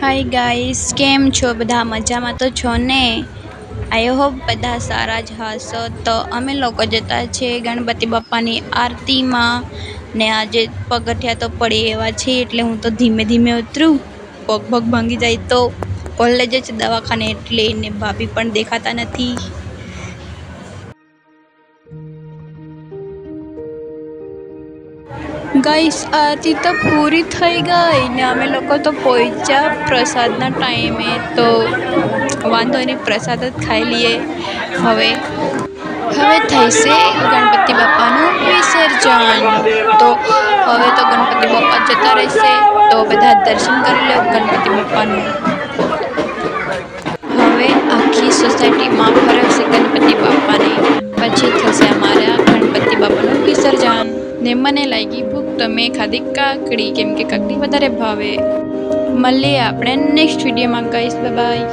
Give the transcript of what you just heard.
Hi guys, કેમ છો બધા? મજામાં તો છો ને? આઈ હોપ બધા સારા જ હશો. તો અમે લોકો જતા છે ગણપતિ બાપાની આરતીમાં ને આજે પગથિયા તો પડી એવા છે એટલે હું તો ધીમે ધીમે ઉતરું. પગ ભાંગી જાય તો કોલેજ જ દવાખાને એટલે ને ભાભી પણ દેખાતા નથી. ગાઈસ, આરતી તો પૂરી થઈ ગઈ ને અમે લોકો તો પહોંચ્યા પ્રસાદના ટાઈમે. તો વાંધો નહીં, પ્રસાદ જ ખાઈ લઈએ. હવે થશે ગણપતિ બાપાનું વિસર્જન. તો હવે તો ગણપતિ બાપા જતા રહેશે તો બધા દર્શન કરી લો ગણપતિ બાપાનું. હવે આખી સોસાયટીમાં ફરકશે ગણપતિ બાપાને, પછી થશે અમારા ગણપતિ બાપાનું વિસર્જન. ને મને લાગી ભૂખ તો મેં ખાધી કાકડી, કેમ કે કાકડી વધારે ભાવે. મળીએ આપણે નેક્સ્ટ વિડીયોમાં ગાઈસ, બાય બાય.